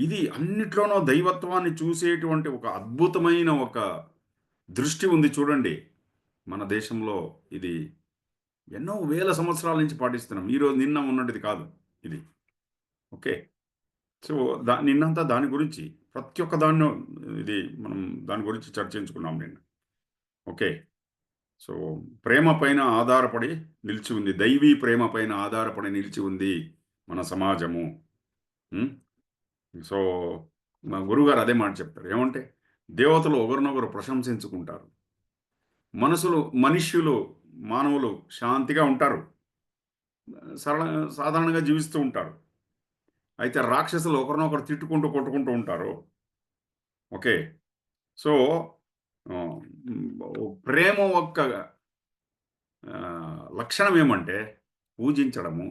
ఇది అన్నిట్లోనూ దైవత్వాన్ని చూసేటువంటి ఒక అద్భుతమైన ఒక దృష్టి ఉంది చూడండి. మన దేశంలో ఇది ఎన్నో వేల సంవత్సరాల నుంచి పాటిస్తున్నాం. ఈరోజు నిన్న మొన్నటిది కాదు ఇది. ఓకే. సో, నిన్నంతా దాని గురించి ప్రతి ఒక్క దాన్ని ఇది మనం దాని గురించి చర్చించుకున్నాం నిన్న. ఓకే. సో, ప్రేమ పైన ఆధారపడి నిలిచి ఉంది. దైవీ ప్రేమ పైన ఆధారపడి నిలిచి ఉంది మన సమాజము. హ్మ్. సో, మా గురువుగారు అదే మాట చెప్తారు. ఏమంటే, దేవతలు ఒకరినొకరు ప్రశంసించుకుంటారు. మనుష్యులు, మానవులు శాంతిగా ఉంటారు. సరళ సాధారణంగా జీవిస్తూ ఉంటారు. అయితే రాక్షసులు ఒకరినొకరు తిట్టుకుంటూ, కొట్టుకుంటూ ఉంటారు. ఓకే. సో, ఆహ్, ప్రేమ యొక్క లక్షణం ఏమంటే పూజించడము,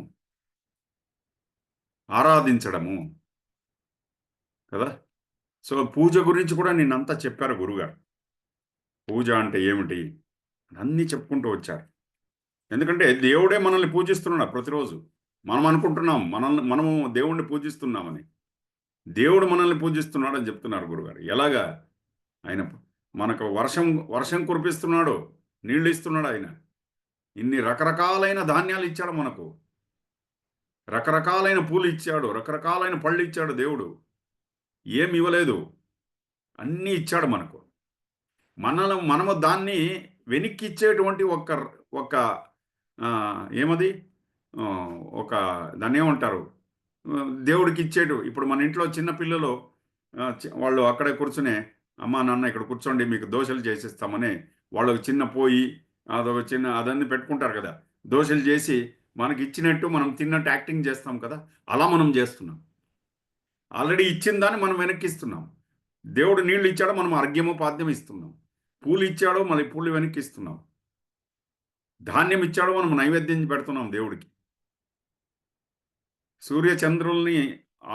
ఆరాధించడము కదా! సో, పూజ గురించి కూడా నిన్నంతా చెప్పారు గురువుగారు. పూజ అంటే ఏమిటి? అన్నీ చెప్పుకుంటూ వచ్చారు. ఎందుకంటే దేవుడే మనల్ని పూజిస్తున్నాడు ప్రతిరోజు. మనం అనుకుంటున్నాం మనము దేవుడిని పూజిస్తున్నామని. దేవుడు మనల్ని పూజిస్తున్నాడని చెప్తున్నారు గురుగారు. ఎలాగా? ఆయన మనకు వర్షం కురిపిస్తున్నాడు. నీళ్ళు ఇస్తున్నాడు ఆయన. ఇన్ని రకరకాలైన ధాన్యాలు ఇచ్చాడు మనకు. రకరకాలైన పూలు ఇచ్చాడు. రకరకాలైన పళ్ళు ఇచ్చాడు దేవుడు. ఏమి ఇవ్వలేదు. అన్నీ ఇచ్చాడు మనకు. మనము దాన్ని వెనక్కిచ్చేటువంటి ఒక ఏమది? ఒక దాన్నేమంటారు? దేవుడికిచ్చేటు ఇప్పుడు మన ఇంట్లో చిన్న పిల్లలు వాళ్ళు అక్కడే కూర్చొని, "అమ్మా, నాన్న ఇక్కడ కూర్చోండి మీకు దోసెలు చేసిస్తామని" వాళ్ళకి చిన్న పోయి, అదొక చిన్న అదన్నీ పెట్టుకుంటారు కదా! దోసెలు చేసి మనకిచ్చినట్టు మనం తిన్నట్టు యాక్టింగ్ చేస్తాం కదా! అలా మనం చేస్తున్నాం. ఆల్రెడీ ఇచ్చిన దాన్ని మనం వెనక్కిస్తున్నాం. దేవుడు నీళ్ళు ఇచ్చాడో మనం అర్ఘ్యమో, పాద్యమో ఇస్తున్నాం. పూలు ఇచ్చాడో మళ్ళీ పూలు వెనక్కిస్తున్నాం. ధాన్యం ఇచ్చాడో మనం నైవేద్యం పెడుతున్నాం దేవుడికి. సూర్య చంద్రుల్ని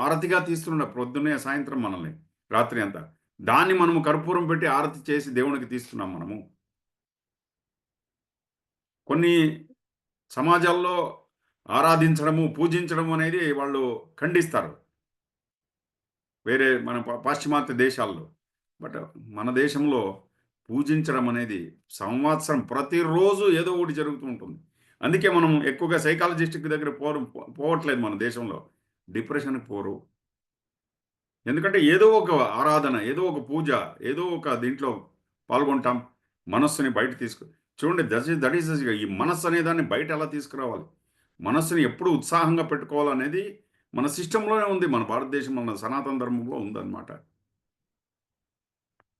ఆరతిగా తీస్తున్నాడు పొద్దున్నే, సాయంత్రం మనల్ని, రాత్రి అంతా. దాన్ని మనము కర్పూరం పెట్టి ఆరతి చేసి దేవునికి తీస్తున్నాం మనము. కొన్ని సమాజాల్లో ఆరాధించడము, పూజించడం అనేది వాళ్ళు ఖండిస్తారు. వేరే మన పాశ్చిమాత్య దేశాల్లో. బట్ మన దేశంలో పూజించడం అనేది సంవత్సరం ప్రతిరోజు ఏదో ఒకటి జరుగుతూ ఉంటుంది. అందుకే మనం ఎక్కువగా సైకాలజిస్ట్ దగ్గర పోవట్లేదు మన దేశంలో. డిప్రెషన్‌కి పోరు. ఎందుకంటే ఏదో ఒక ఆరాధన, ఏదో ఒక పూజ, ఏదో ఒక దీంట్లో పాల్గొంటాం. మనస్సుని బయట చూడండి, దట్ ఈస్ ఈ మనస్సు అనే దాన్ని బయట ఎలా తీసుకురావాలి? మనస్సుని ఎప్పుడు ఉత్సాహంగా పెట్టుకోవాలనేది మన సిస్టమ్‌లోనే ఉంది. మన భారతదేశం, మన సనాతన ధర్మంలో ఉందన్నమాట.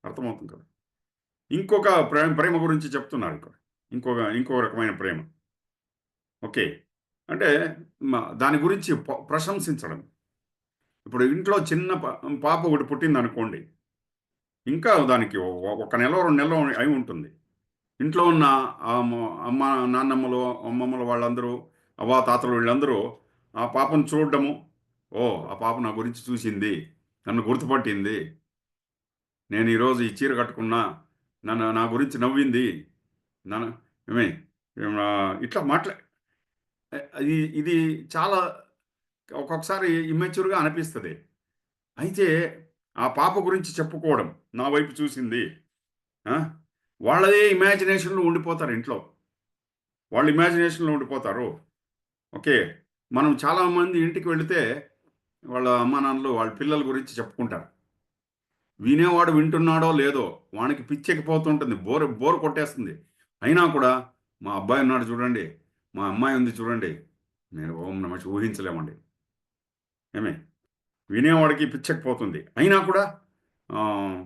అర్థమవుతుంది కదా! ఇంకొక ప్రేమ గురించి చెప్తున్నారు ఇక్కడ. ఇంకో రకమైన ప్రేమ. ఓకే. అంటే దాని గురించి ప్రశంసించడం. ఇప్పుడు ఇంట్లో చిన్న పాప ఒకటి పుట్టిందనుకోండి. ఇంకా దానికి ఒక నెలో, 2 నెలలో అయి ఉంటుంది. ఇంట్లో ఉన్న అమ్మ, నాన్నమ్మలు, అమ్మమ్మలు వాళ్ళందరూ, అవ్వ, తాతలు వీళ్ళందరూ ఆ పాపను చూడడము. ఓహ్! ఆ పాప నా గురించి చూసింది. నన్ను గుర్తుపట్టింది. నేను ఈరోజు ఈ చీర కట్టుకున్నా. నా గురించి నవ్వింది. నన్ను ఏమి ఇట్లా ఇది చాలా ఒక్కొక్కసారి ఇమ్మెచ్యూర్‌గా అనిపిస్తది. అయితే ఆ పాప గురించి చెప్పుకోవడం. నా వైపు చూసింది. ఆ! వాళ్ళదే ఇమాజినేషన్‌లో ఉండిపోతారు ఇంట్లో. వాళ్ళు ఇమాజినేషన్‌లో ఉండిపోతారు. ఓకే. మనం చాలామంది ఇంటికి వెళితే వాళ్ళ అమ్మానాన్నలు వాళ్ళ పిల్లల గురించి చెప్పుకుంటారు. వినేవాడు వింటున్నాడో లేదో వానికి పిచ్చెక్కిపోతుంటుంది. బోర్ కొట్టేస్తుంది. అయినా కూడా మా అబ్బాయి ఉన్నాడు చూడండి. మా అమ్మాయి ఉంది చూడండి. నేను ఓం నమః ఊహించలేమండి. ఏమి? వినేవాడికి పిచ్చెక్కిపోతుంది. అయినా కూడా ఆహ్,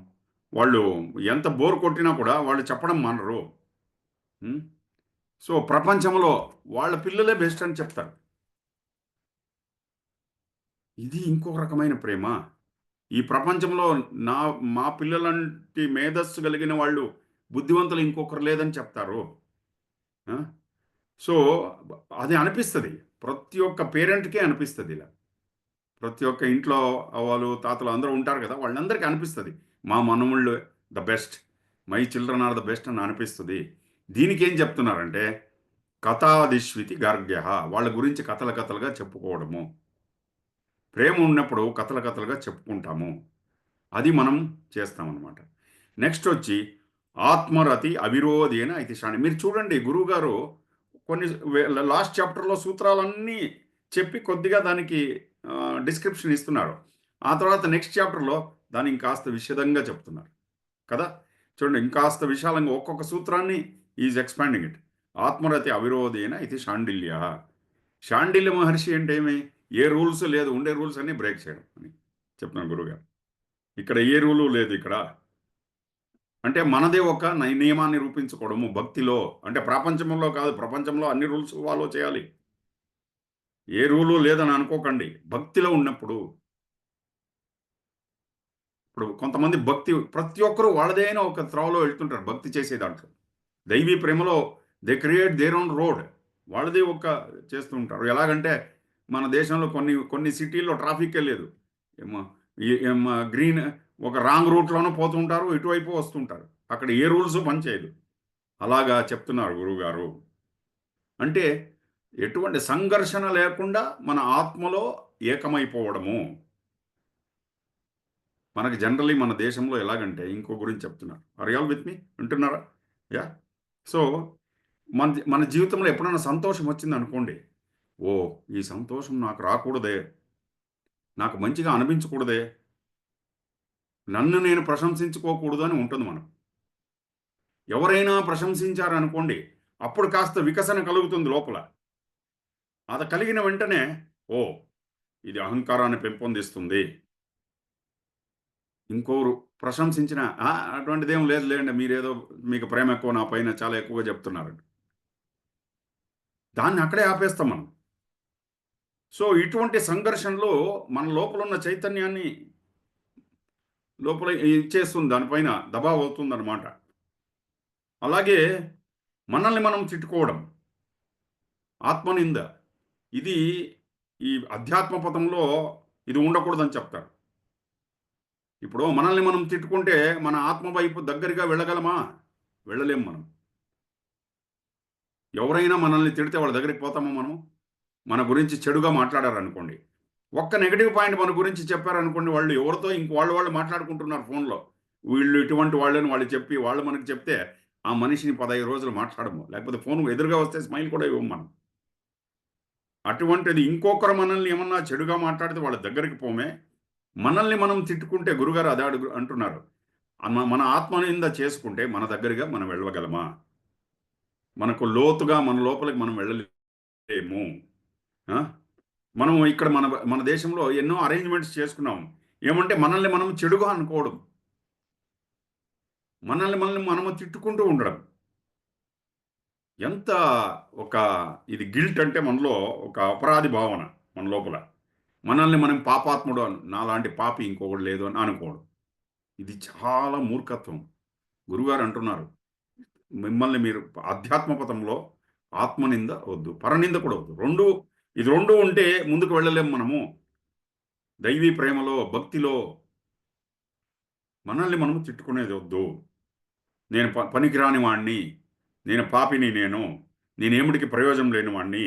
వాళ్ళు ఎంత బోర్ కొట్టినా కూడా వాళ్ళు చెప్పడం మానరు. హ్మ్. సో, ప్రపంచంలో వాళ్ళ పిల్లలే బెస్ట్ అని చెప్తారు. ఇది ఇంకొక రకమైన ప్రేమ. ఈ ప్రపంచంలో నా మా పిల్లలంటి మేధస్సు కలిగిన వాళ్ళు, బుద్ధివంతులు ఇంకొకరు లేదని చెప్తారు. ఆ! సో, అది అనిపిస్తది. ప్రతి ఒక్క పేరెంట్‌కే అనిపిస్తదిలా. ప్రతి ఒక్క ఇంట్లో అవ్వలు, తాతలు అందరూ ఉంటారు గదా! వాళ్ళందరికీ అనిపిస్తది. మా మనవళ్ళు the best. My children are the best అని అనిపిస్తది. దీనికేం చెప్తున్నారంటే, కథాదిశ్వితి గార్గ్యః. వాళ్ళ గురించి కథలుగా చెప్పుకోవడము. ప్రేమ ఉన్నప్పుడు కథలు కథలుగా చెప్పుకుంటాము. అది మనం చేస్తామనమాట. నెక్స్ట్ వచ్చి ఆత్మరతి అవిరోధేన ఇతిశాని. మీరు చూడండి గురువుగారు కొన్ని లాస్ట్ చాప్టర్‌లో సూత్రాలన్నీ చెప్పి కొద్దిగా దానికి డిస్క్రిప్షన్ ఇస్తున్నారు. ఆ తర్వాత నెక్స్ట్ చాప్టర్‌లో దాన్ని ఇంకాస్త విశదంగా చెప్తున్నారు. కదా! చూడండి ఇంకాస్త విశాలంగా ఒక్కొక్క సూత్రాన్ని ఈజ్ ఎక్స్‌పాండింగ్ ఇట్. ఆత్మరతి అవిరోధేన ఇది శాండిల్యః. శాండిల్య మహర్షి అంటే ఏమి? ఏ రూల్స్ లేదు. ఉండే రూల్స్ అన్నీ బ్రేక్ చేయడం అని చెప్తున్నారు గురువుగారు. ఇక్కడ ఏ రూలు లేదు ఇక్కడ. అంటే మనదే ఒక నియమాన్ని రూపించుకోవడము భక్తిలో. అంటే ప్రాపంచంలో కాదు. ప్రపంచంలో అన్ని రూల్స్ ఫాలో చేయాలి. ఏ రూలు లేదని అనుకోకండి. భక్తిలో ఉన్నప్పుడు ఇప్పుడు కొంతమంది భక్తి ప్రతి ఒక్కరు వాళ్ళదే అయిన ఒక త్రోవలో వెళ్తుంటారు భక్తి చేసే దాంట్లో. దైవీ ప్రేమలో they create their own road. వాళ్ళది ఒక చేస్తూ ఉంటారు. ఎలాగంటే మన దేశంలో కొన్ని కొన్ని సిటీల్లో ట్రాఫిక్కే లేదు. ఏమో గ్రీన్ ఒక రాంగ్ రూట్‌లోనో పోతుంటారు. ఇటువైపు వస్తుంటారు. అక్కడ ఏ రూల్స్ పనిచేయదు. అలాగా చెప్తున్నారు గురువుగారు. అంటే ఎటువంటి సంఘర్షణ లేకుండా మన ఆత్మలో ఏకమైపోవడము. మనకి జనరల్లీ మన దేశంలో ఎలాగంటే ఇంకో గురించి చెప్తున్నారు. ఆర్ యూ ఆల్ విత్ మీ? వింటున్నారా? యాహ్! సో, మన జీవితంలో ఎప్పుడైనా సంతోషం వచ్చిందనుకోండి. ఓహ్! ఈ సంతోషం నాకు రాకూడదే. నాకు మంచిగా అనిపించకూడదే. నన్ను నేను ప్రశంసించుకోకూడదు అని ఉంటుంది మనకు. ఎవరైనా ప్రశంసించారనుకోండి. అప్పుడు కాస్త వికసన కలుగుతుంది లోపల. అది కలిగిన వెంటనే ఓహ్! ఇది అహంకారాన్ని పెంపొందిస్తుంది. ఇంకోరు ప్రశంసించిన అటువంటిదేం లేదులెండి. మీరేదో మీకు ప్రేమ ఎక్కువ నా పైన చాలా ఎక్కువగా చెప్తున్నారు. దాన్ని అక్కడే ఆపేస్తాం మనం. సో, ఇటువంటి సంఘర్షణలో మన లోపలున్న చైతన్యాన్ని లోపల ఇచ్చేస్తుంది దానిపైన దబావ్ అవుతుందనమాట. అలాగే మనల్ని మనం తిట్టుకోవడం, ఆత్మనింద. ఇది ఈ అధ్యాత్మ పథంలో ఇది ఉండకూడదని చెప్తారు. ఇప్పుడు మనల్ని మనం తిట్టుకుంటే మన ఆత్మ వైపు దగ్గరగా వెళ్ళగలమా? వెళ్ళలేం మనం. ఎవరైనా మనల్ని తిడితే వాళ్ళ దగ్గరికి పోతామా మనం? మన గురించి చెడుగా మాట్లాడారనుకోండి. ఒక్క నెగెటివ్ పాయింట్ మన గురించి చెప్పారనుకోండి, వాళ్ళు ఎవరితో ఇంక వాళ్ళు మాట్లాడుకుంటున్నారు ఫోన్‌లో. వీళ్ళు ఇటువంటి వాళ్ళని వాళ్ళు చెప్పి, వాళ్ళు మనకు చెప్తే, ఆ మనిషిని 15 రోజులు మాట్లాడము. లేకపోతే ఫోన్ ఎదురుగా వస్తే స్మైల్ కూడా ఇవ్వము మనం. అటువంటిది ఇంకొకరు మనల్ని ఏమన్నా చెడుగా మాట్లాడితే వాళ్ళ దగ్గరికి పోమే. మనల్ని మనం తిట్టుకుంటే గురుగారు అదే అంటున్నారు. మన ఆత్మనింద చేసుకుంటే మన దగ్గరగా మనం వెళ్ళగలమా? మనకు లోతుగా మన లోపలికి మనం వెళ్ళలేము. ఆ! మనం ఇక్కడ మన దేశంలో ఎన్నో అరేంజ్‌మెంట్స్ చేసుకున్నాం. ఏమంటే మనల్ని మనం చెడుగా అనుకోవడం. మనల్ని మనము తిట్టుకుంటూ ఉండడం. ఎంత ఒక ఇది గిల్ట్ అంటే మనలో ఒక అపరాధి భావన మన లోపల. మనల్ని మనం పాపాత్ముడు నాలాంటి పాపి ఇంకొకడు లేదు అని అనుకోవడం. ఇది చాలా మూర్ఖత్వం. గురువుగారు అంటున్నారు. మిమ్మల్ని మీరు అధ్యాత్మ పథంలో ఆత్మనింద వద్దు. పరనింద కూడా వద్దు. ఇది 2 ఉంటే ముందుకు వెళ్ళలేము మనము. దైవీ ప్రేమలో, భక్తిలో మనల్ని మనము తిట్టుకునేది వద్దు. నేను పనికిరాని వాడిని. నేను పాపిని నేను. నేనేమిటికి ప్రయోజనం లేని వాడిని.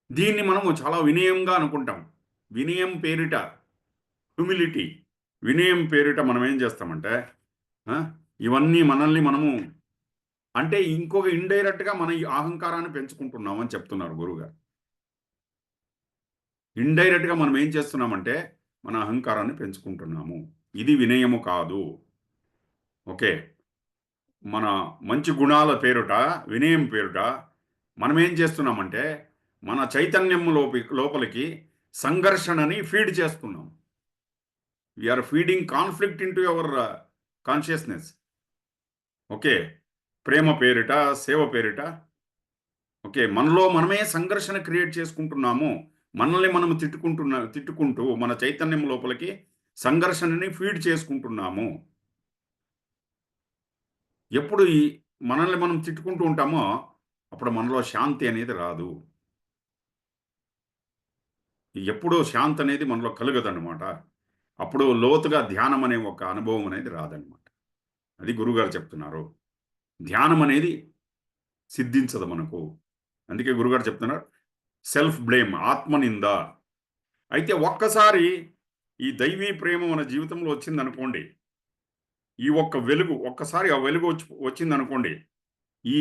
దీన్ని మనము చాలా వినయంగా అనుకుంటాం. వినయం పేరిట హ్యూమిలిటీ. వినయం పేరిట మనం ఏం చేస్తామంటే ఆ! ఇవన్నీ మనల్ని మనము అంటే ఇంకొక ఇండైరెక్ట్‌గా మన ఈ అహంకారాన్ని పెంచుకుంటున్నాం అని చెప్తున్నారు గురువుగారు. ఇండైరెక్ట్‌గా మనం ఏం చేస్తున్నామంటే మన అహంకారాన్ని పెంచుకుంటున్నాము. ఇది వినయము కాదు. ఓకే. మన మంచి గుణాల పేరుట, వినయం పేరుట మనమేం చేస్తున్నామంటే, మన చైతన్యం లోపలికి సంఘర్షణని ఫీడ్ చేస్తున్నాం. We are feeding conflict into your consciousness. Okay. ప్రేమ పేరిట, సేవ పేరిట ఓకే. మనలో మనమే సంఘర్షణ క్రియేట్ చేసుకుంటున్నాము. మనల్ని మనం తిట్టుకుంటూ మన చైతన్యం లోపలికి సంఘర్షణని ఫీడ్ చేసుకుంటున్నాము. ఎప్పుడు మనల్ని మనం తిట్టుకుంటూ ఉంటామో, అప్పుడు మనలో శాంతి అనేది రాదు. ఎప్పుడూ శాంతి అనేది మనలో కలగదనమాట. అప్పుడు లోతుగా ధ్యానం అనే ఒక అనుభవం అనేది రాదనమాట. అది గురువుగారు చెప్తున్నారు. ధ్యానం అనేది సిద్ధించదు మనకు. అందుకే గురువుగారు చెప్తున్నారు, సెల్ఫ్ బ్లేమ్ ఆత్మనింద. అయితే ఒక్కసారి ఈ దైవీ ప్రేమ మన జీవితంలో వచ్చిందనుకోండి, ఈ ఒక్క వెలుగు ఒక్కసారి ఆ వెలుగు వచ్చిందనుకోండి, ఈ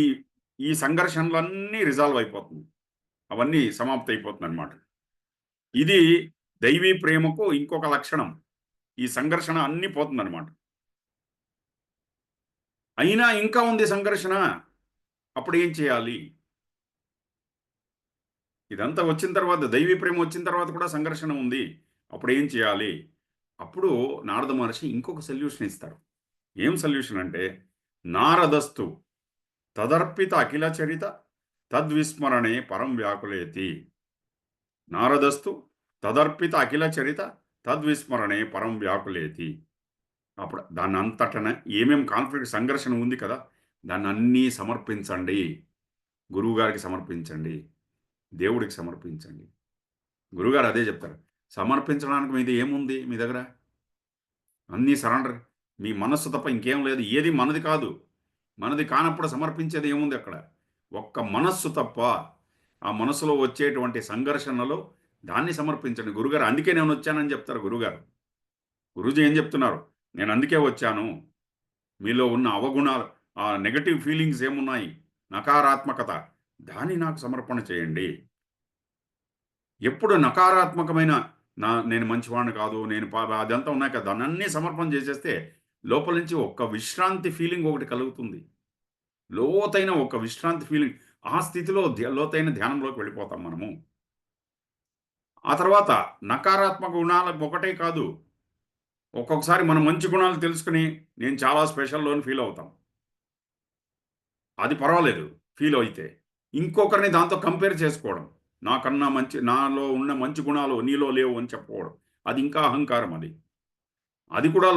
ఈ సంఘర్షణలన్నీ రిజాల్వ్ అయిపోతుంది. అవన్నీ సమాప్తయిపోతుందనమాట. ఇది దైవీ ప్రేమకు ఇంకొక లక్షణం. ఈ సంఘర్షణ అన్నీ పోతుందనమాట. అయినా ఇంకా ఉంది సంఘర్షణ. అప్పుడేం చేయాలి? ఇదంతా వచ్చిన తర్వాత దైవీ ప్రేమ వచ్చిన తర్వాత కూడా సంఘర్షణ ఉంది. అప్పుడేం చేయాలి? అప్పుడు నారద మహర్షి ఇంకొక సొల్యూషన్ ఇస్తారు. ఏం సొల్యూషన్ అంటే, నారదస్తు తదర్పిత అఖిల చరిత తద్విస్మరణే పరం వ్యాకులేతి. నారదస్తు తదర్పిత అఖిల చరిత తద్విస్మరణే పరం వ్యాకులేతి. అప్పుడు దాన్నంతటన ఏమేం కాన్ఫ్లిక్ట్ సంఘర్షణ ఉంది కదా! దాన్నన్నీ సమర్పించండి. గురువుగారికి సమర్పించండి. దేవుడికి సమర్పించండి. గురువుగారు అదే చెప్తారు. సమర్పించడానికి మీది ఏముంది మీ దగ్గర? అన్నీ సరెండర్. మీ మనస్సు తప్ప ఇంకేం లేదు. ఏది మనది కాదు. మనది కానప్పుడు సమర్పించేది ఏముంది అక్కడ? ఒక్క మనస్సు తప్ప, ఆ మనసులో వచ్చేటువంటి సంఘర్షణలో దాన్ని సమర్పించండి. గురుగారు అందుకే నేనొచ్చానని చెప్తారు గురుగారు. గురూజీ ఏం చెప్తున్నారు? నేనందుకే వచ్చాను. మీలో ఉన్న అవగుణాలు, ఆ నెగెటివ్ ఫీలింగ్స్ ఏమున్నాయి? నకారాత్మకత. దాన్ని నాకు సమర్పణ చేయండి. ఎప్పుడు నకారాత్మకమైన నేను మంచివాడిని కాదు, నేను అదంతా ఉన్నాయి కదా! దాన్నన్నీ సమర్పణ చేసేస్తే లోపల నుంచి ఒక్క విశ్రాంతి ఫీలింగ్ ఒకటి కలుగుతుంది. లోతైన ఒక విశ్రాంతి ఫీలింగ్. ఆ స్థితిలో లోతైన ధ్యానంలోకి వెళ్ళిపోతాం మనము. ఆ తర్వాత నకారాత్మక గుణాలకు ఒకటే కాదు. ఒక్కొక్కసారి మన మంచి గుణాలు తెలుసుకొని నేను చాలా స్పెషల్‌లో అని ఫీల్ అవుతాం. అది పర్వాలేదు ఫీల్ అయితే. ఇంకొకరిని దాంతో కంపేర్ చేసుకోవడం. నాకన్నా మంచి నాలో ఉన్న మంచి గుణాలు నీలో లేవు అని చెప్పుకోవడం. అది ఇంకా అహంకారం అది. అది కూడా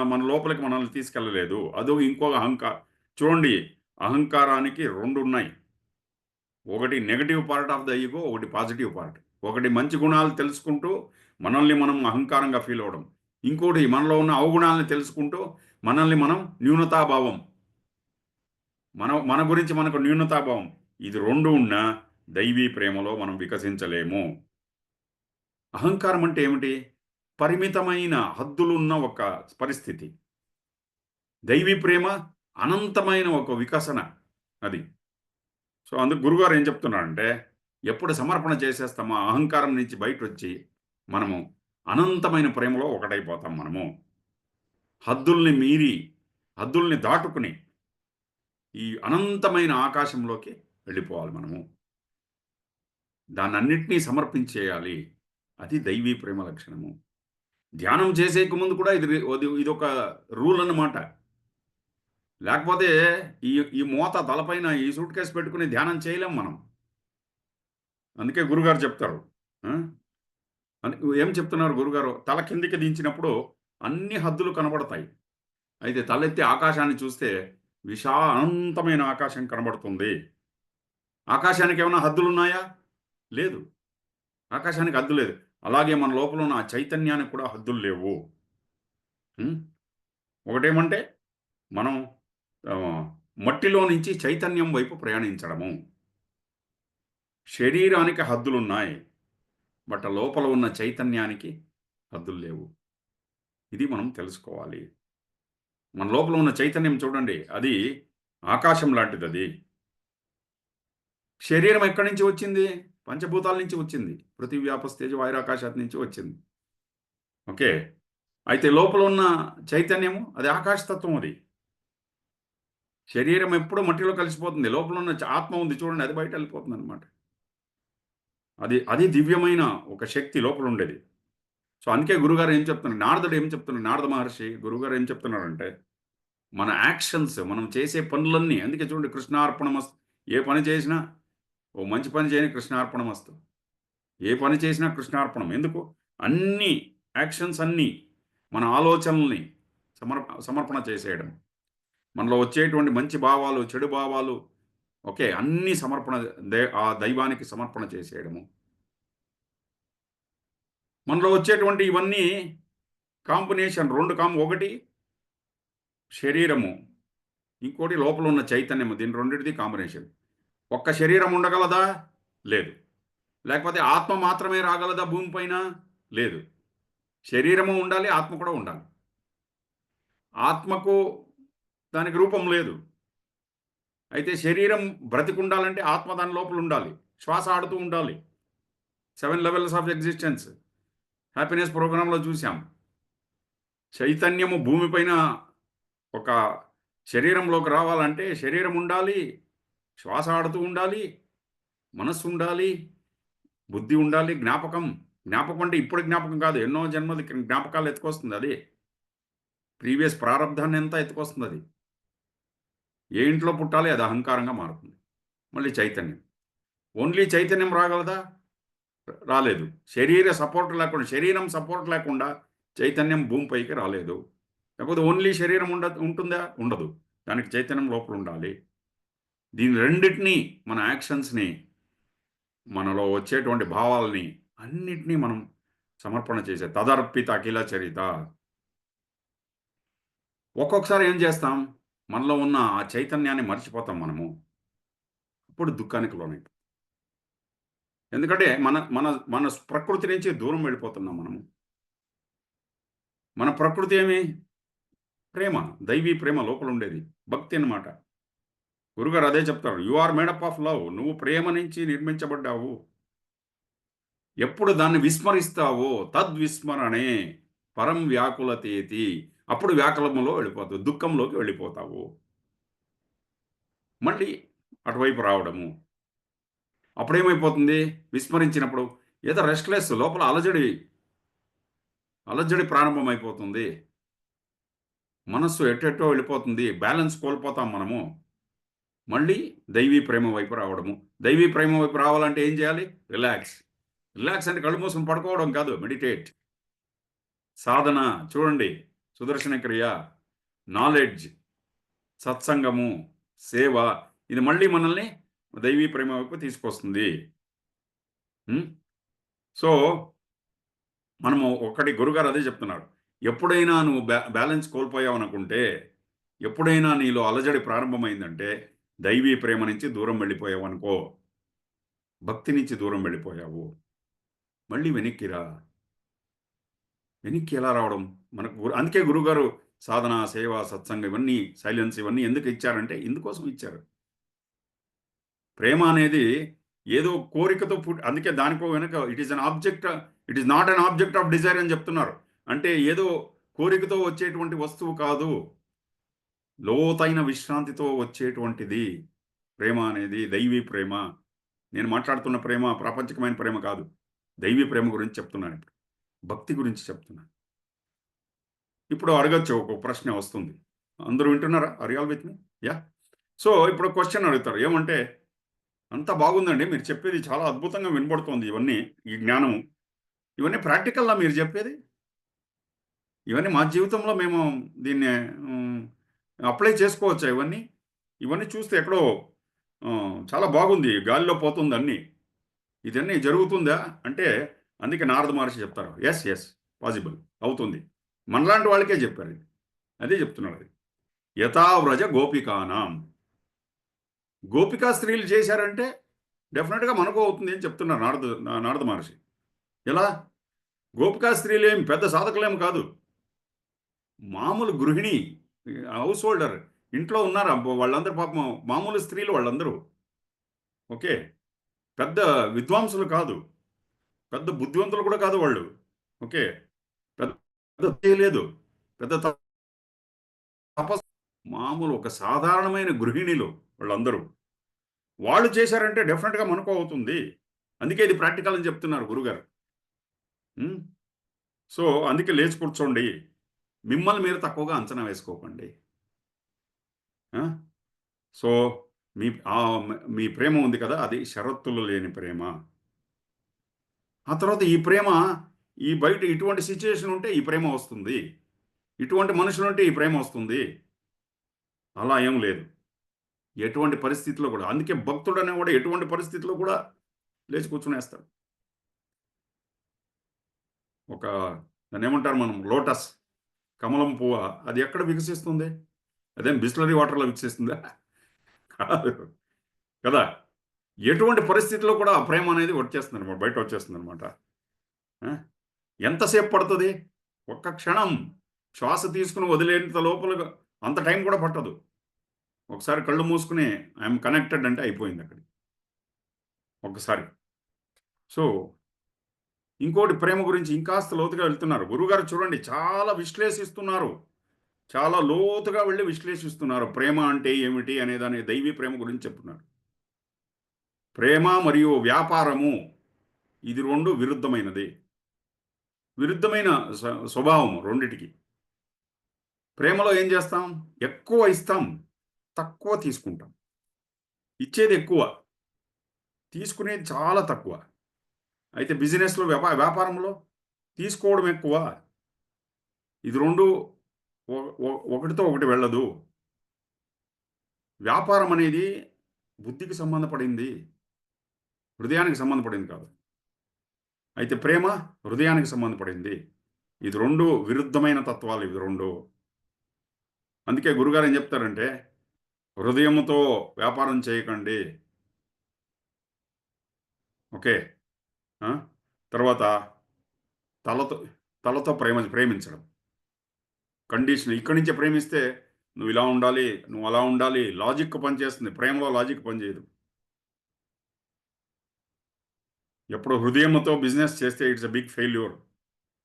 మన లోపలికి మనల్ని తీసుకెళ్ళలేదు. అదో ఇంకొక చూడండి, అహంకారానికి 2 ఉన్నాయి. ఒకటి నెగెటివ్ పార్ట్ ఆఫ్ ద ఇగో, ఒకటి పాజిటివ్ పార్ట్. ఒకటి మంచి గుణాలు తెలుసుకుంటూ మనల్ని మనం అహంకారంగా ఫీల్ అవ్వడం. ఇంకోటి మనలో ఉన్న అవగుణాలను తెలుసుకుంటూ మనల్ని మనం న్యూనతాభావం. మన గురించి మనకు న్యూనతాభావం. ఇది 2 ఉన్నా దైవీ ప్రేమలో మనం వికసించలేము. అహంకారం అంటే ఏమిటి? పరిమితమైన హద్దులున్న ఒక పరిస్థితి. దైవీ ప్రేమ అనంతమైన ఒక వికసన అది. సో, అందుకు గురువుగారు ఏం చెప్తున్నారంటే, ఎప్పుడు సమర్పణ చేసేస్తామో ఆ అహంకారం నుంచి బయటొచ్చి, మనము అనంతమైన ప్రేమలో ఒకటైపోతాం మనము. హద్దుల్ని మీరి, హద్దుల్ని దాటుకుని, ఈ అనంతమైన ఆకాశంలోకి వెళ్ళిపోవాలి మనము. దాన్నన్నిటిని సమర్పించేయాలి. అది దైవీ ప్రేమ లక్షణము. ధ్యానం చేసేక ముందు కూడా ఇదొక రూల్ అన్నమాట. లేకపోతే ఈ ఈ మోత తలపైన ఈ సూట్‌కేస్ పెట్టుకొని ధ్యానం చేయలేం మనం. అందుకే గురుగారు చెప్తారు. ఆ! ఏం చెప్తున్నారు గురుగారు? తల కిందకి దించినప్పుడు అన్ని హద్దులు కనబడతాయి. అయితే తలెత్తి ఆకాశాన్ని చూస్తే అనంతమైన ఆకాశం కనబడుతుంది. ఆకాశానికి ఏమైనా హద్దులున్నాయా? లేదు. ఆకాశానికి హద్దు లేదు. అలాగే మన లోపల ఉన్న ఆ చైతన్యానికి కూడా హద్దులు లేవు. హ్మ్. ఒకటేమంటే మనం ఆహ్, మట్టిలో నుంచి చైతన్యం వైపు ప్రయాణించడము. శరీరానికి హద్దులున్నాయి. బట్ లోపల ఉన్న చైతన్యానికి హద్దులు లేవు. ఇది మనం తెలుసుకోవాలి. మన లోపల ఉన్న చైతన్యం చూడండి. అది ఆకాశం లాంటిదది. శరీరం ఎక్కడి నుంచి వచ్చింది? పంచభూతాల నుంచి వచ్చింది. పృథివీ, ఆపో, తేజో, వాయురాకాశాల నుంచి వచ్చింది. ఓకే. అయితే లోపల ఉన్న చైతన్యము అది ఆకాశతత్వం అది. శరీరం ఎప్పుడూ మట్టిలో కలిసిపోతుంది. లోపల ఉన్న ఆత్మ ఉంది చూడండి అది బయటెళ్ళిపోతుందనమాట. అది దివ్యమైన ఒక శక్తి లోపలుండేది. సో, అందుకే గురుగారు ఏం చెప్తున్నారు, నారదుడు ఏం చెప్తున్నారు, నారద మహర్షి గురువుగారు ఏం చెప్తున్నారంటే, మన యాక్షన్స్ మనం చేసే పనులన్నీ అందుకే చూడండి కృష్ణార్పణమస్తు. ఏ పని చేసినా, ఓ మంచి పని చేయని కృష్ణార్పణమస్తు. ఏ పని చేసినా కృష్ణార్పణం. ఎందుకు? అన్నీ యాక్షన్స్ అన్నీ మన ఆలోచనల్ని సమర్పణ చేసేయడం. మనలో వచ్చేటువంటి మంచి భావాలు, చెడు భావాలు ఓకే. అన్నీ సమర్పణ ఆ దైవానికి సమర్పణ చేసేయడము. మనలో వచ్చేటువంటి ఇవన్నీ కాంబినేషన్ 2 ఒకటి శరీరము, ఇంకోటి లోపల ఉన్న చైతన్యము. దీని రెండిటిది కాంబినేషన్. ఒక్క శరీరం ఉండగలదా? లేదు. లేకపోతే ఆత్మ మాత్రమే రాగలదా భూమిపైన? లేదు. శరీరము ఉండాలి, ఆత్మ కూడా ఉండాలి. ఆత్మకు దానికి రూపం లేదు. అయితే శరీరం బ్రతికుండాలంటే ఆత్మ దాని లోపల ఉండాలి. శ్వాస ఆడుతూ ఉండాలి. 7 లెవెల్స్ ఆఫ్ ఎగ్జిస్టెన్స్ హ్యాపీనెస్ ప్రోగ్రామ్‌లో చూసాం. చైతన్యము భూమిపైన ఒక శరీరంలోకి రావాలంటే శరీరం ఉండాలి, శ్వాస ఆడుతూ ఉండాలి, మనస్సు ఉండాలి, బుద్ధి ఉండాలి, జ్ఞాపకం. జ్ఞాపకం అంటే ఇప్పుడు జ్ఞాపకం కాదు. ఎన్నో జన్మల జ్ఞాపకాలు ఎత్తుకొస్తుంది అది. ప్రీవియస్ ప్రారబ్ధాన్నంతా ఎత్తుకొస్తుందది. ఏ ఇంట్లో పుట్టాలి అది అహంకారంగా మారుతుంది. మళ్ళీ చైతన్యం. ఓన్లీ చైతన్యం రాగలదా? రాలేదు. శరీర సపోర్ట్ లేకుండా శరీరం సపోర్ట్ లేకుండా చైతన్యం భూమిపైకి రాలేదు. లేకపోతే ఓన్లీ శరీరం ఉంటుందా? ఉండదు. దానికి చైతన్యం లోపల ఉండాలి. దీని రెండిటిని మన యాక్షన్స్‌ని, మనలో వచ్చేటువంటి భావాల్ని అన్నిటిని మనం సమర్పణ చేసే తదర్పిత అఖిల చరిత. ఒక్కొక్కసారి ఏం చేస్తాం? మనలో ఉన్న ఆ చైతన్యాన్ని మర్చిపోతాం మనము. అప్పుడు దుఃఖానికి లోనైపోతాం. ఎందుకంటే మన మన మన ప్రకృతి నుంచి దూరం వెళ్ళిపోతున్నాం మనము. మన ప్రకృతి ఏమి? ప్రేమ. దైవీ ప్రేమ లోపలుండేది. భక్తి అన్నమాట. గురుగారు అదే చెప్తారు. You are made up of love. నువ్వు ప్రేమ నుంచి నిర్మించబడ్డావు. ఎప్పుడు దాన్ని విస్మరిస్తావో తద్విస్మరణే పరం వ్యాకులతేతి. అప్పుడు వ్యాకులములో వెళ్ళిపోతావు. దుఃఖంలోకి వెళ్ళిపోతావు. మళ్ళీ అటువైపు రావడము. అప్పుడేమైపోతుంది? విస్మరించినప్పుడు ఏదో రెస్ట్‌లెస్ లోపల అలజడి, అలజడి ప్రారంభమైపోతుంది. మనస్సు ఎటెటో వెళ్ళిపోతుంది. బ్యాలెన్స్ కోల్పోతాం మనము. మళ్ళీ దైవీ ప్రేమ వైపు రావడము. దైవీ ప్రేమ వైపు రావాలంటే ఏం చేయాలి? రిలాక్స్. రిలాక్స్ అంటే కళ్ళు మూసుకొని పడుకోవడం కాదు. మెడిటేట్. సాధన చూడండి. సుదర్శన క్రియ, నాలెడ్జ్, సత్సంగము, సేవ ఇది మళ్ళీ మనల్ని దైవీ ప్రేమ వైపు తీసుకొస్తుంది. హ్మ్. సో, మనము ఒకటి గురుగారు అదే చెప్తున్నారు. ఎప్పుడైనా నువ్వు బ్యాలెన్స్ కోల్పోయావనుకుంటే, ఎప్పుడైనా నీలో అలజడి ప్రారంభమైందంటే, దైవీ ప్రేమ నుంచి దూరం వెళ్ళిపోయావనుకో. భక్తి నుంచి దూరం వెళ్ళిపోయావు. మళ్ళీ వెనక్కి రా. వెనక్కి ఎలా రావడం? మనకు అందుకే గురువుగారు సాధన, సేవ, సత్సంగం ఇవన్నీ సైలెన్స్ ఇవన్నీ ఎందుకు ఇచ్చారంటే ఇందుకోసం ఇచ్చారు. ప్రేమ అనేది ఏదో కోరికతో అందుకే దానికో వెనక it is not an object of desire అని చెప్తున్నారు. అంటే ఏదో కోరికతో వచ్చేటువంటి వస్తువు కాదు. లోతైన విశ్రాంతితో వచ్చేటువంటిది ప్రేమ అనేది. దైవీ ప్రేమ. నేను మాట్లాడుతున్న ప్రేమ ప్రాపంచికమైన ప్రేమ కాదు. దైవీ ప్రేమ గురించి చెప్తున్నాను ఇప్పుడు. భక్తి గురించి చెప్తున్నాను. ఇప్పుడు అడగొచ్చు ఒక ప్రశ్న వస్తుంది. అందరూ వింటున్నారా? Are you all with me? Yeah! So, ఇప్పుడు క్వెషన్ అడుగుతారు. ఏమంటే, "అంతా బాగుందండి. మీరు చెప్పేది చాలా అద్భుతంగా వినబడుతోంది ఇవన్నీ. ఈ జ్ఞానం. ఇవన్నీ ప్రాక్టికల్‌లా మీరు చెప్పేది? ఇవన్నీ మా జీవితంలో మేము దీన్ని హ్మ్, అప్లై చేసుకోవచ్చా ఇవన్నీ? ఇవన్నీ చూస్తే ఎక్కడో చాలా బాగుంది. గాలిలో పోతుంది అన్నీ. ఇదన్నీ జరుగుతుందా?" అంటే అందుకే నారద మహర్షి చెప్తారు. యెస్. యెస్. పాజిబుల్. అవుతుంది. మనలాంటి వాళ్ళకే చెప్పారు. అదే చెప్తున్నాడది. యథా వ్రజ గోపికానాం. గోపికా స్త్రీలు చేశారంటే డెఫినిట్‌గా మనకు అవుతుంది అని చెప్తున్నారు నారద మహర్షి. ఎలా? గోపికా స్త్రీలేమి పెద్ద సాధకులేమి కాదు. మామూలు గృహిణి, హౌస్ హోల్డర్ ఇంట్లో ఉన్నారు. అబ్బో! వాళ్ళందరూ పాపం మామూలు స్త్రీలు వాళ్ళందరూ. ఓకే. పెద్ద విద్వాంసులు కాదు. పెద్ద బుద్ధివంతులు కూడా కాదు వాళ్ళు. ఓకే. పెద్ద పెద్ద చేయలేదు. పెద్ద తపస్సు మామూలు ఒక సాధారణమైన గృహిణిలు వాళ్ళందరూ. వాళ్ళు చేశారంటే డెఫినిట్‌గా మనకు అవుతుంది. అందుకే ఇది ప్రాక్టికల్ అని చెప్తున్నారు గురుగారు. హ్మ్. సో, అందుకే లేచి కూర్చోండి. మిమ్మల్ని మీరు తక్కువగా అంచనా వేసుకోకండి. ఆ! సో, మీ మీ ప్రేమ ఉంది కదా! అది షరతులు లేని ప్రేమ. ఆ తర్వాత ఈ ప్రేమ ఈ బయట ఇటువంటి సిట్యుయేషన్ ఉంటే ఈ ప్రేమ వస్తుంది. ఇటువంటి మనుషులుంటే ఈ ప్రేమ వస్తుంది. అలా ఏం లేదు. ఎటువంటి పరిస్థితిలో కూడా. అందుకే భక్తుడనేవాడు ఎటువంటి పరిస్థితిలో కూడా లేచి కూర్చునేస్తాడు. ఒక దాన్నేమంటారు మనం లోటస్, కమలం పువ్వ అది ఎక్కడ వికసిస్తుంది? అదేం బిస్లరీ వాటర్‌లో వికసిస్తుందా? కాదు. కదా! ఎటువంటి పరిస్థితిలో కూడా ఆ ప్రేమ అనేది వచ్చేస్తుందనమాట. బయట వచ్చేస్తుందనమాట. ఆ! ఎంతసేపు పడతది? ఒక్క క్షణం. శ్వాస తీసుకొని వదిలేంత లోపలగా అంత టైం కూడా పట్టదు. ఒకసారి కళ్ళు మూసుకొని ఐయామ్ కనెక్టెడ్ అంటే అయిపోయిందక్కడికి. ఒక్కసారి. సో, ఇంకోటి ప్రేమ గురించి ఇంకాస్త లోతుగా వెళ్తున్నారు. గురువుగారు చూడండి చాలా విశ్లేషిస్తున్నారు. చాలా లోతుగా వెళ్లి విశ్లేషిస్తున్నారు. ప్రేమ అంటే ఏమిటి అనే దాని దైవీ ప్రేమ గురించి చెప్తున్నారు. ప్రేమ మరియు వ్యాపారము ఇది 2 విరుద్ధమైనది. విరుద్ధమైన స్వభావం రెండిటికి. ప్రేమలో ఏం చేస్తాం? ఎక్కువ ఇస్తాం, తక్కువ తీసుకుంటాం. ఇచ్చేది ఎక్కువ, తీసుకునేది చాలా తక్కువ. అయితే బిజినెస్‌లో వ్యాపారంలో తీసుకోవడం ఎక్కువ. ఇది 2 ఒ ఒ ఒకటితో ఒకటి వెళ్ళదు. వ్యాపారం అనేది బుద్ధికి సంబంధపడింది. హృదయానికి సంబంధపడింది కాదు. అయితే ప్రేమ హృదయానికి సంబంధపడింది. ఇది 2 విరుద్ధమైన తత్వాలు ఇవి 2. అందుకే గురుగారు ఏం చెప్తారంటే, హృదయముతో వ్యాపారం చేయకండి. ఓకే. ఆ! తర్వాత తలతో తలతో ప్రేమించడం. కండిషన్ ఇక్కడి నుంచే ప్రేమిస్తే నువ్వు ఇలా ఉండాలి, నువ్వు అలా ఉండాలి. లాజిక్ పనిచేస్తుంది. ప్రేమలో లాజిక్ పనిచేయదు. ఎప్పుడు హృదయముతో బిజినెస్ చేస్తే ఇట్స్ ఎ బిగ్ ఫెయిల్యూర్.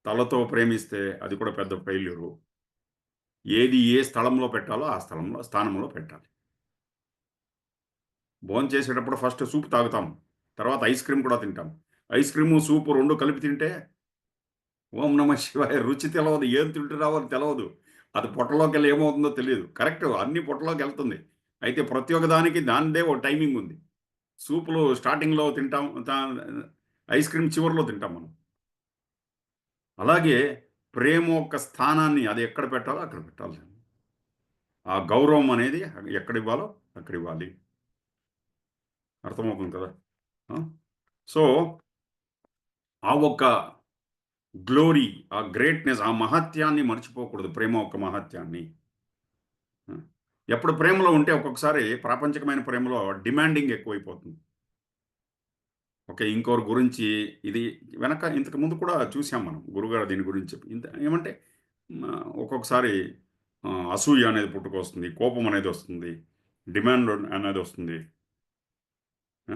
తలతో ప్రేమిస్తే అది కూడా పెద్ద ఫెయిల్యూరు. ఏది ఏ స్థలంలో పెట్టాలో ఆ స్థానంలో పెట్టాలి. భోంచేసేటప్పుడు ఫస్ట్ సూప్ తాగుతాం. తర్వాత ఐస్ క్రీమ్ కూడా తింటాం. ఐస్ క్రీము, సూపు 2 కలిపి తింటే ఓం నమ శివాయ రుచి తెలవదు. ఏం తింటున్నావో అని తెలవదు. అది పొట్టలోకెళ్ళి ఏమవుతుందో తెలీదు. కరెక్ట్ అన్నీ పొట్టలోకెళ్తుంది. అయితే ప్రతి ఒక్క దానికి దానిదే ఒక టైమింగ్ ఉంది. సూపులు స్టార్టింగ్‌లో తింటాం. ఐస్ క్రీమ్ చివరిలో తింటాం మనం. అలాగే ప్రేమ యొక్క స్థానాన్ని అది ఎక్కడ పెట్టాలో అక్కడ పెట్టాలి. ఆ గౌరవం అనేది ఎక్కడివ్వాలో అక్కడివ్వాలి. అర్థమవుతుంది కదా! ఆ! సో, ఆ ఒక్క గ్లోరీ, ఆ గ్రేట్‌నెస్, ఆ మహత్యాన్ని మర్చిపోకూడదు. ప్రేమ యొక్క మహత్యాన్ని. ఆ! ఎప్పుడు ప్రేమలో ఉంటే ఒక్కొక్కసారి ప్రాపంచికమైన ప్రేమలో డిమాండింగ్ ఎక్కువైపోతుంది. ఓకే. ఇంకొకరి గురించి ఇది వెనక ఇంతకు ముందు కూడా చూసాం మనం. గురువుగారు దీని గురించి ఏమంటే ఒక్కొక్కసారి అసూయ అనేది పుట్టుకొస్తుంది. కోపం అనేదొస్తుంది. డిమాండ్ అనేదొస్తుంది. ఆ!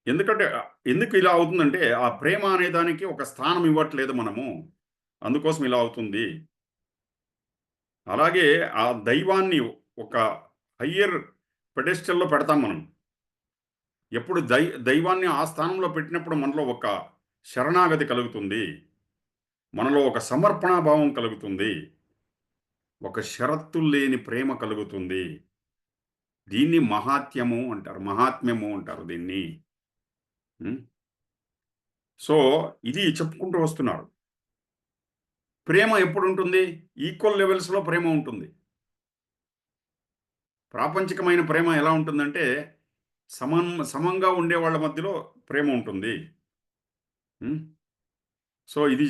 ఎందుకంటే ఎందుకు ఇలా అవుతుందంటే, ఆ ప్రేమ అనే దానికి ఒక స్థానం ఇవ్వట్లేదు మనము. అందుకోసం ఇలా అవుతుంది. అలాగే ఆ దైవాన్ని ఒక హయ్యర్ పెడెస్టల్‌లో పెడతాం మనం. ఎప్పుడు దైవాన్ని ఆ స్థానంలో పెట్టినప్పుడు మనలో ఒక శరణాగతి కలుగుతుంది. మనలో ఒక సమర్పణా భావం కలుగుతుంది. ఒక షరతులు లేని ప్రేమ కలుగుతుంది. దీన్ని మహాత్యము అంటారు. మహాత్మ్యము అంటారు దీన్ని. హ్మ్. సో, ఇది చెప్పుకుంటూ వస్తున్నారు. ప్రేమ ఎప్పుడుంటుంది? ఈక్వల్ లెవెల్స్‌లో ప్రేమ ఉంటుంది. ప్రాపంచికమైన ప్రేమ ఎలా ఉంటుందంటే, సమంగా ఉండేవాళ్ళ మధ్యలో ప్రేమ ఉంటుంది. హ్మ్. సో, ఇది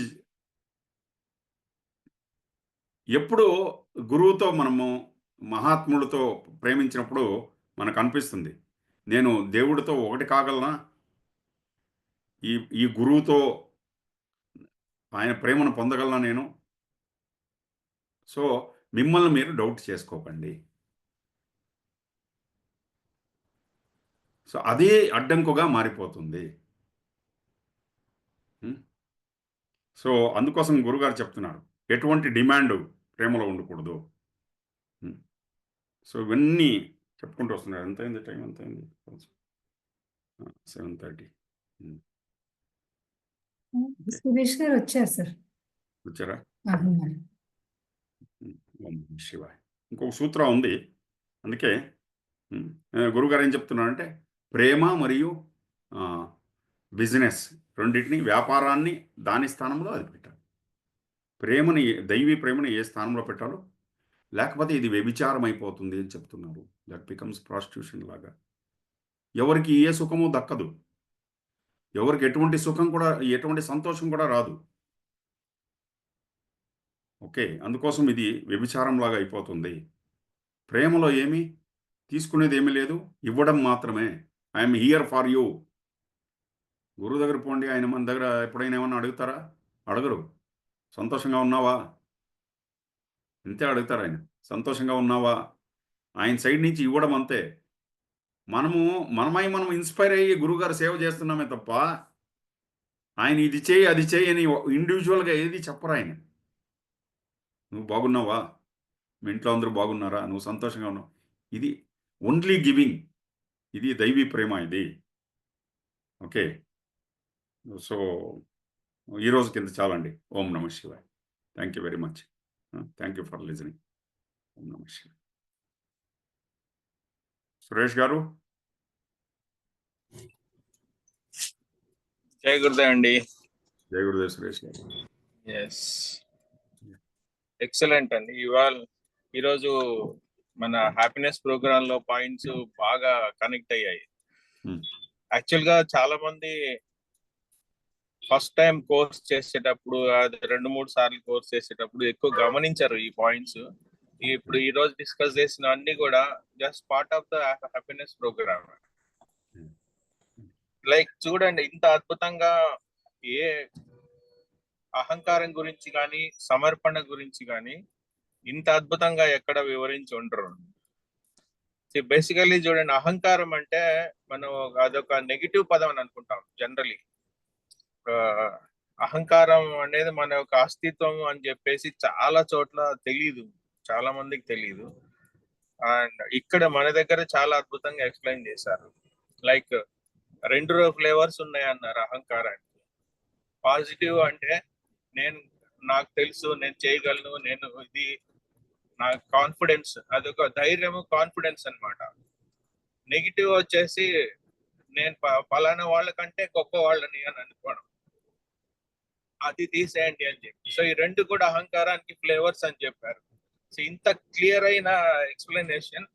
ఎప్పుడు గురువుతో మనము మహాత్ముడితో ప్రేమించినప్పుడు మనకనిపిస్తుంది. నేను దేవుడితో ఒకటి కాగలనా? ఈ ఈ గురువుతో ఆయన ప్రేమను పొందగలనా నేను? సో, మిమ్మల్ని మీరు డౌట్ చేసుకోకండి. సో, అదే అడ్డంకుగా మారిపోతుంది. హ్మ్. సో, అందుకోసం గురుగారు చెప్తున్నారు. ఎటువంటి డిమాండు ప్రేమలో ఉండకూడదు. హ్మ్. సో, ఇవన్నీ చెప్పుకుంటూ వస్తున్నారు. ఎంతయింది టైం ఎంతయింది? 7:30. హ్మ్. ఓకే. సురేష్ గారు వచ్చారు సార్. వచ్చారా? ఉన్నారు. హ్మ్. ఓం నమః శివాయ. ఇంకొక సూత్రం ఉంది. అందుకే గురువుగారు ఏం చెప్తున్నారంటే, ప్రేమ మరియు ఆహ్, బిజినెస్ రెండిటిని వ్యాపారాన్ని దాని స్థానంలో అది పెట్టాలి. ప్రేమని దైవీ ప్రేమని ఏ స్థానంలో పెట్టాలో, లేకపోతే ఇది వ్యభిచారం అయిపోతుంది అని చెప్తున్నారు. దట్ బికమ్స్ ప్రాస్టిట్యూషన్ లాగా. ఎవరికీ ఏ సుఖము దక్కదు. ఎవరికి ఎటువంటి సుఖం కూడా ఎటువంటి సంతోషం కూడా రాదు. ఓకే. అందుకోసం ఇది వ్యభిచారంలాగా అయిపోతుంది. ప్రేమలో ఏమి తీసుకునేదేమీ లేదు. ఇవ్వడం మాత్రమే. I'm here for you. గురువు దగ్గర పోండి, ఆయన మన దగ్గర ఎప్పుడైనా ఏమన్నా అడుగుతారా? అడగరు. సంతోషంగా ఉన్నావా? ఇంతే అడుగుతారు ఆయన. సంతోషంగా ఉన్నావా? ఆయన సైడ్ నుంచి ఇవ్వడం అంతే. మనము మనం ఇన్స్పైర్ అయ్యి గురువుగారు సేవ చేస్తున్నామే తప్ప, ఆయన ఇది చేయి, అది చేయి అని ఇండివిజువల్‌గా ఏది చెప్పరాయన. నువ్వు బాగున్నావా? మీ ఇంట్లో అందరూ బాగున్నారా? నువ్వు సంతోషంగా ఉన్నావా? ఇది ఓన్లీ గివింగ్. ఇది దైవీ ప్రేమ ఇది. ఓకే. సో, ఈ రోజుకింత చాలండి. ఓం నమః శివాయ. Thank you very much. Thank you for listening. ఓం నమః శివాయ. సురేష్ గారు. జై గురుదేవ్ అండి. జై గురుదేవ్ సురేష్ గారు. ఎస్, ఎక్సలెంట్ అండి. ఈరోజు మన హ్యాపీనెస్ ప్రోగ్రామ్ లో పాయింట్స్ బాగా కనెక్ట్ అయ్యాయి. యాక్చువల్ గా చాలా మంది ఫస్ట్ టైం కోర్స్ చేసేటప్పుడు, అది 2-3 సార్లు కోర్స్ చేసేటప్పుడు ఎక్కువ గమనించారు ఈ పాయింట్స్. ఇప్పుడు ఈ రోజు డిస్కస్ చేసిన అన్ని కూడా just part of the happiness program. Like చూడండి, ఇంత అద్భుతంగా ఏ అహంకారం గురించి కానీ సమర్పణ గురించి కానీ ఇంత అద్భుతంగా ఎక్కడ వివరించి ఉండరు. బేసికలీ చూడండి, అహంకారం అంటే మనం అదొక నెగిటివ్ పదం అని అనుకుంటాం జనరలీ. అహంకారం అనేది మన యొక్క అస్తిత్వం అని చెప్పేసి చాలా చోట్ల తెలియదు, చాలా మందికి తెలియదు. అండ్ ఇక్కడ మన దగ్గర చాలా అద్భుతంగా ఎక్స్ప్లెయిన్ చేశారు. లైక్ 2 ఫ్లేవర్స్ ఉన్నాయి అన్నారు అహంకారానికి. పాజిటివ్ అంటే నాకు తెలుసు, నేను చేయగలను, ఇది నా కాన్ఫిడెన్స్, అదొక ధైర్యము, కాన్ఫిడెన్స్ అన్నమాట. నెగిటివ్ వచ్చేసి నేను పలానా వాళ్ళకంటే గొప్ప వాళ్ళని అని అనుకోవడం, అది తీసేయండి అని చెప్పి. సో ఈ 2 కూడా అహంకారానికి ఫ్లేవర్స్ అని చెప్పారు. సో ఇంత క్లియర్ అయిన ఎక్స్ప్లెనేషన్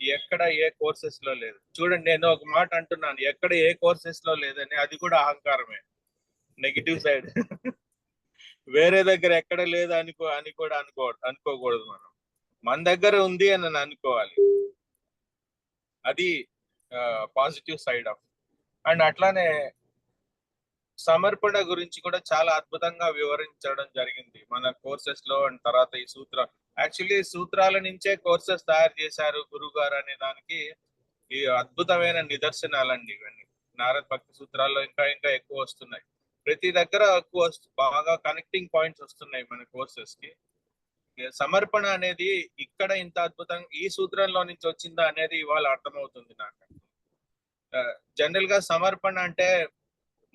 ఎక్కడ ఏ కోర్సెస్ లో లేదు. చూడండి, నేను ఒక మాట అంటున్నాను, ఎక్కడ ఏ కోర్సెస్ లో లేదని, అది కూడా అహంకారమే, నెగిటివ్ సైడ్. వేరే దగ్గర ఎక్కడ లేదు అని కూడా అనుకోకూడదు. మన దగ్గర ఉంది అని అనుకోవాలి. అది పాజిటివ్ సైడ్ ఆఫ్. అండ్ అట్లానే సమర్పణ గురించి కూడా చాలా అద్భుతంగా వివరించడం జరిగింది మన కోర్సెస్ లో. అండ్ తర్వాత ఈ యాక్చువల్లీ సూత్రాల నుంచే కోర్సెస్ తయారు చేశారు గురువు గారు అనే దానికి ఈ అద్భుతమైన నిదర్శనాలండి ఇవన్నీ. నారద భక్తి సూత్రాల్లో ఇంకా ఇంకా ఎక్కువ వస్తున్నాయి. ప్రతి దగ్గర ఎక్కువ బాగా కనెక్టింగ్ పాయింట్స్ వస్తున్నాయి మన కోర్సెస్ కి. సమర్పణ అనేది ఇక్కడ ఇంత అద్భుతంగా ఈ సూత్రంలో నుంచి వచ్చిందా అనేది ఇవాళ అర్థమవుతుంది నాకు. జనరల్ గా సమర్పణ అంటే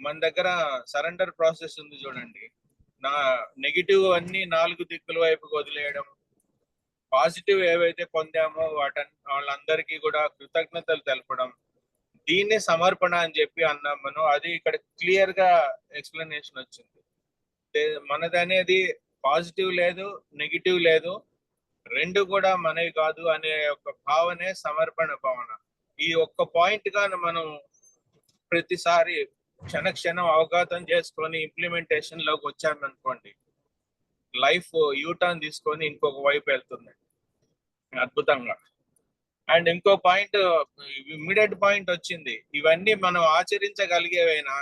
మన దగ్గర సరెండర్ ప్రాసెస్ ఉంది చూడండి. నా నెగిటివ్ అన్ని 4 దిక్కుల వైపుకి వదిలేయడం, పాజిటివ్ ఏవైతే పొందామో వాళ్ళందరికీ కూడా కృతజ్ఞతలు తెలపడం, దీన్నే సమర్పణ అని చెప్పి అన్నాం మనం. అది ఇక్కడ క్లియర్ గా ఎక్స్ప్లెనేషన్ వచ్చింది. మనది అనేది పాజిటివ్ లేదు, నెగిటివ్ లేదు, 2 కూడా మనవి కాదు అనే ఒక భావనే సమర్పణ భావన. ఈ ఒక్క పాయింట్ గా మనం ప్రతిసారి క్షణం అవగాహన చేసుకొని ఇంప్లిమెంటేషన్ లోకి వచ్చామనుకోండి, లైఫ్ యూటర్న్ తీసుకొని ఇంకొక వైపు వెళ్తుంది అద్భుతంగా. అండ్ ఇంకో పాయింట్, ఇమ్మీడియట్ పాయింట్ వచ్చింది, ఇవన్నీ మనం ఆచరించగలిగేవేనా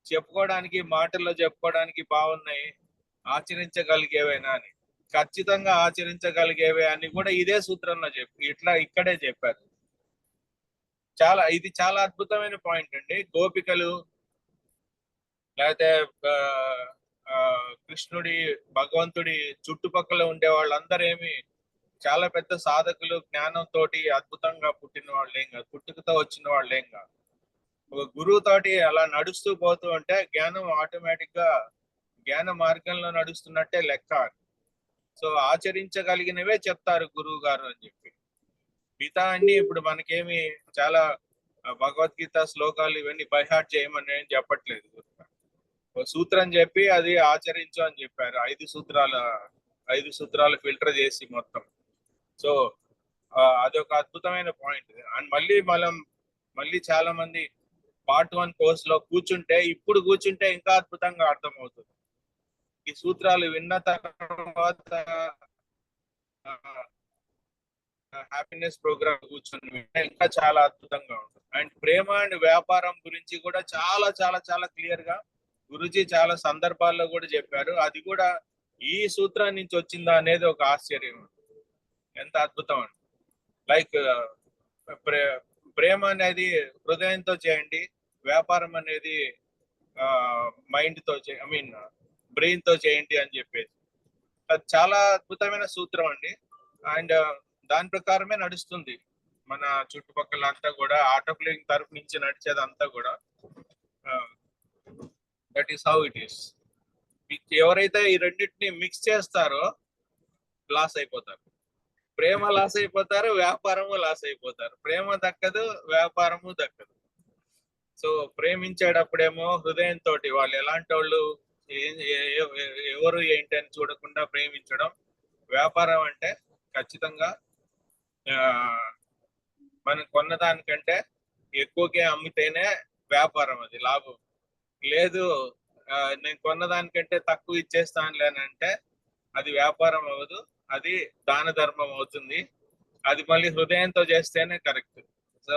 చెప్పుకోవడానికి, మాటల్లో చెప్పుకోవడానికి బాగున్నాయి, ఆచరించగలిగేవేనా అని. ఖచ్చితంగా ఆచరించగలిగేవే అని కూడా ఇదే సూత్రంలో ఇక్కడే చెప్పారు. ఇది చాలా అద్భుతమైన పాయింట్ అండి. గోపికలు లేకపోతే కృష్ణుడి, భగవంతుడి చుట్టుపక్కల ఉండే వాళ్ళందరూ చాలా పెద్ద సాధకులు, జ్ఞానంతో అద్భుతంగా పుట్టిన వాళ్ళేం కాదు, పుట్టుకతో వచ్చిన వాళ్ళేం కాదు. ఒక గురువు తోటి అలా నడుస్తూ పోతూ ఉంటే జ్ఞానం ఆటోమేటిక్ గా జ్ఞాన మార్గంలో నడుస్తున్నట్టే లెక్క. సో ఆచరించగలిగినవే చెప్తారు గురువు గారు అని చెప్పి. మిగతా అన్ని ఇప్పుడు మనకేమి చాలా భగవద్గీత శ్లోకాలు ఇవన్నీ బైహార్ట్ చేయమని ఏం చెప్పట్లేదు. ఒక సూత్రం చెప్పి అది ఆచరించు అని చెప్పారు. 5 సూత్రాలు ఫిల్టర్ చేసి మొత్తం. సో అదొక అద్భుతమైన పాయింట్. అండ్ మళ్ళీ చాలా మంది పార్ట్ 1 కోర్స్ లో కూర్చుంటే ఇంకా అద్భుతంగా అర్థమవుతుంది. ఈ సూత్రాలు విన్న తర్వాత హ్యాపీనెస్ ప్రోగ్రామ్ కూర్చొని వింటే ఇంకా చాలా అద్భుతంగా ఉంటుంది. అండ్ ప్రేమ అండ్ వ్యాపారం గురించి కూడా చాలా చాలా చాలా క్లియర్ గా గురుజీ చాలా సందర్భాల్లో కూడా చెప్పారు. అది కూడా ఈ సూత్రం నుంచి వచ్చిందా అనేది ఒక ఆశ్చర్యం. ఎంత అద్భుతం అండి. లైక్ ప్రేమ అనేది హృదయంతో చేయండి, వ్యాపారం అనేది మైండ్ తో బ్రెయిన్ తో చేయండి అని చెప్పేసి. అది చాలా అద్భుతమైన సూత్రం అండి. అండ్ దాని ప్రకారమే నడుస్తుంది మన చుట్టుపక్కల అంతా కూడా. ఆటో క్లీనింగ్ తరఫు నుంచి నడిచేదంతా కూడా that is how it is. ఎవరైతే ఈ రెండింటిని మిక్స్ చేస్తారో లాస్ అయిపోతారు. ప్రేమ లాస్ అయిపోతారు, వ్యాపారము లాస్ అయిపోతారు. ప్రేమ దక్కదు, వ్యాపారము దక్కదు. సో ప్రేమించేటప్పుడేమో హృదయంతో వాళ్ళు ఎలాంటి వాళ్ళు, ఎవరు ఏంటి అని చూడకుండా ప్రేమించడం. వ్యాపారం అంటే ఖచ్చితంగా మనం కొన్నదానికంటే ఎక్కువగా అమ్మితేనే వ్యాపారం, అది లాభం. లేదు నేను కొన్నదానికంటే తక్కువ ఇచ్చేస్తానులేనంటే అది వ్యాపారం అవ్వదు, అది దాన ధర్మం అవుతుంది. అది మళ్ళీ హృదయంతో చేస్తేనే కరెక్ట్. సో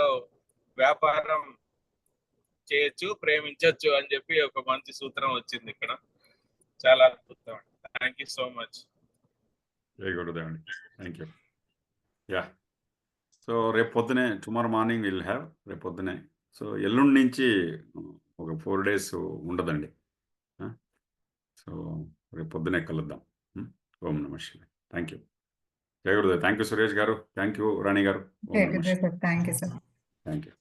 వ్యాపారం చేయొచ్చు, ప్రేమించవచ్చు అని చెప్పి ఒక మంచి సూత్రం వచ్చింది ఇక్కడ. చాలా అద్భుతం. Thank you so much. Very good అండి, థ్యాంక్ యూ. యా, సో రేపు పొద్దునే టుమారో మార్నింగ్ విల్ హ్యావ్, రేపు పొద్దునే. సో ఎల్లుండి నుంచి ఒక 4 days ఉండదండి. సో రేపు పొద్దునే కలుద్దాం. ఓం నమః శివాయ. Thank you. Jaya Gurudev. Thank you Suresh గారు, థ్యాంక్ యూ రాణి గారు. ఓం నమః శివాయ. Thank you sir. Thank you.